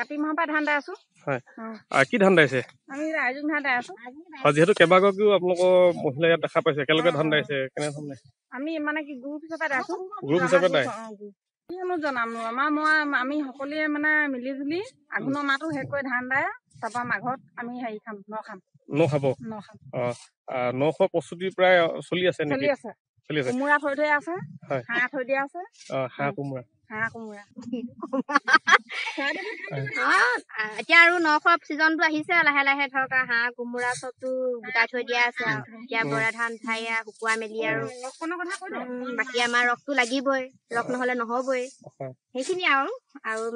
কাতি মাহৰ পৰা ধান দাই আছো হয় কি ধান দাইছে আমি ৰাইজুং ধান দাই আছো যেহেতু কেইবাগৰাকীও আপোনালোকৰ মহিলা ইয়াত দেখা পাইছে একেলগে ধান দাইছে কেনে ধৰণে আমি মানে কি গ্ৰুপ হিচাপে দাইছো গ্ৰুপ হিচাপে দাই কিনো জনাম আমি সকলোৱে মানে মিলি জুলি আঘোণৰ মাহটো শেষ কৰি ধান দাই তাৰপৰা মাঘত আমি হেৰি খাম ন খাব নশ প্ৰস্তুতি প্ৰায় চলি আছে নেকি চলি আছে কোমোৰা থৈ থৈ আছে হাঁহ থৈ দিয়া আছে হাঁহ কোমোৰা এতিয়া আৰু নখোৱা চিজনটো আহিছে লাহে লাহে ধৰক হাঁহ কোমোৰা চবটো গোটাই থৈ দিয়া আছে আৰু এতিয়া বৰা ধান খাই শুকুৱাই মেলি আৰু বাকী আমাৰ ৰসটো লাগিবই ৰস নহলে নহবই সেইখিনি আৰু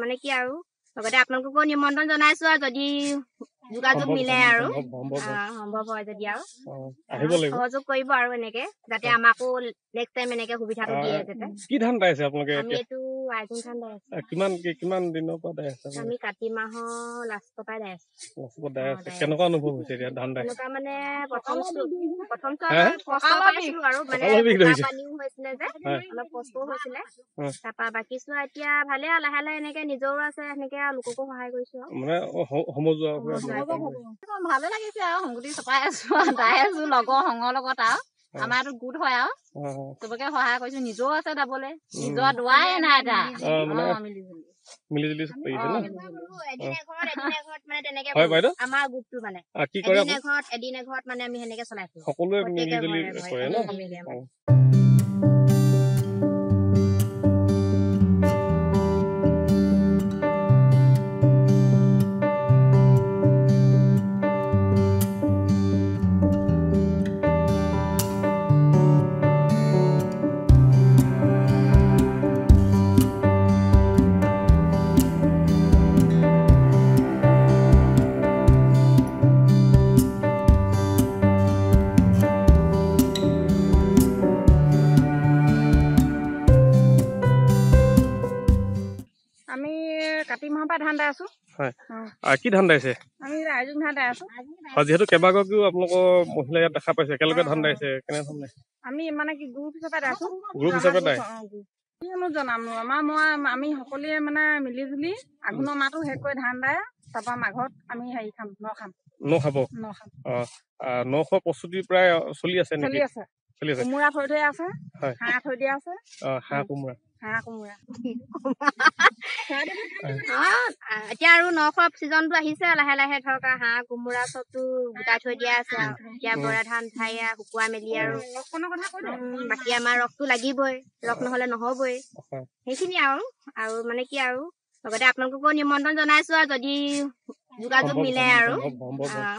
মানে কি আৰু লগতে আপোনালোককো নিমন্ত্ৰণ জনাইছো আৰু যদি যোগাযোগ মিলে আৰু সম্ভৱ হয় যদি আৰু সহযোগ কৰিব আৰু এনেকে যাতে আমাকো নেক্সট টাইম এনেকে সুবিধাটো দিয়ে যাতে কি ধান দাইছে আপোনালোকে আমি এইটো আইজুং ধান দাই আছো কিমান দিনৰ পৰা দাই আছে আমি কাতি মাহৰ লাষ্টৰ পৰা দাই আছো কেনেকুৱা অনুভৱ হৈছে এতিয়া ধান দাই এনেকুৱা মানে প্ৰথম কষ্ট পাইছিলো আৰু মানে পানীও হৈছিলে যে অলপ কষ্টও হৈছিলে তাৰপৰা বাকী চোৱা এতিয়া ভালে লাহে লাহে এনেকে নিজৰো আছে সেনেকে লোককো সহায় কৰিছো মানে সমজুৱা ভালে লাগিছে আৰু সংগতি চপাই আছো দাই আছো লগৰ সংগৰ লগত আৰু আমাৰতো গোট হয় আৰু চবকে সহায় কৰিছো নিজৰো আছে দাবলে নিজৰ দোৱাই নাই এটা মিলি জুলি আমাৰ গ্ৰুপটো মানে এদিন এঘৰত মানে আমি সেনেকে চলাইছো সকলোৱে মিলি জুলি কৰে ন কাতি মাহৰ পৰা ধান দাই আছো কি ধান দাইছে আমি ৰাইজুং ধান দাই আছো যেহেতু কেইবাগৰাকীও আপোনালোকৰ মহিলা ইয়াত দেখা পাইছে একেলগে ধান দাইছে কেনে ধৰণে আমি মানে কি গ্ৰুপ হিচাপে দাইছো গ্ৰুপ হিচাপে দাই কিনো জনাম আমি সকলোৱে মানে মিলি জুলি আঘোণৰ মাহটো শেষ কৰি ধান দাই তাৰপৰা মাঘত আমি হেৰি খাম ন খাব নশ প্ৰস্তুতি প্ৰায় চলি আছে নেকি চলি আছে কোমোৰা থৈ থৈ আছে হাঁহ থৈ দিয়া আছে হাঁহ কোমোৰা এতিয়া আৰু নখোৱা চিজনটো আহিছে লাহে লাহে ধৰক হাঁহ কোমোৰা চবটো গোটাই থৈ দিয়া আছে আৰু এতিয়া বৰা ধান খাই শুকুৱাই মেলি আৰু বাকী আমাৰ ৰসটো লাগিবই ৰস নহলে নহবই সেইখিনি আৰু মানে কি আৰু লগতে আপোনালোককো নিমন্ত্ৰণ জনাইছো আৰু যদি যোগাযোগ মিলে আৰু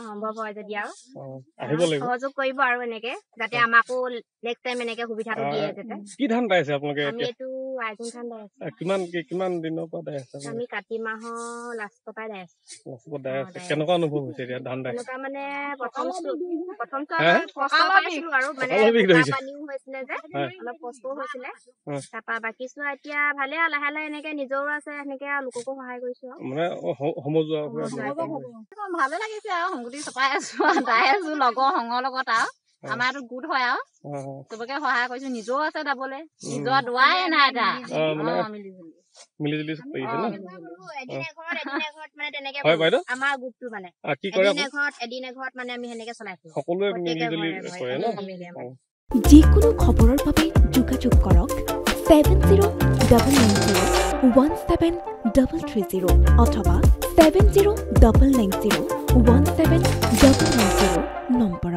সম্ভৱ হয় যদি আৰু সহযোগ কৰিব আৰু এনেকে যাতে আমাকো নেক্সট টাইম এনেকে সুবিধাটো দিয়ে যাতে কি ধান দাইছে আপোনালোকে আমি এইটো আইজুং ধান দাই আছো কিমান দিনৰ পৰা দাই আছে আমি কাতি মাহৰ লাষ্টৰ পৰা দাই আছো কেনেকুৱা অনুভৱ হৈছে এতিয়া ধান দাই এনেকুৱা মানে প্ৰথম কষ্ট পাইছিলো আৰু মানে পানীও হৈছিলে যে অলপ কষ্টও হৈছিলে তাৰপৰা বাকী চোৱা এতিয়া ভালে লাহে লাহে এনেকে নিজৰো আছে সেনেকে লোককো সহায় কৰিছো মানে সমজুৱা ভালে লাগিছে আৰু সংগতি চপাই আছো দাই আছো লগৰ সংগৰ লগত আৰু আমাৰতো গোট হয় আৰু চবকে সহায় কৰিছো নিজৰো আছে দাবলে নিজৰ দোৱাই নাই এটা মিলি জুলি আমাৰ গ্ৰুপটো মানে এদিন এঘৰত মানে আমি সেনেকে চলাইছো সকলোৱে মিলি জুলি কৰে ন যিকোনো খবৰৰ বাবে যোগাযোগ কৰক 7099017330 অথবা 7099017390 নম্বৰ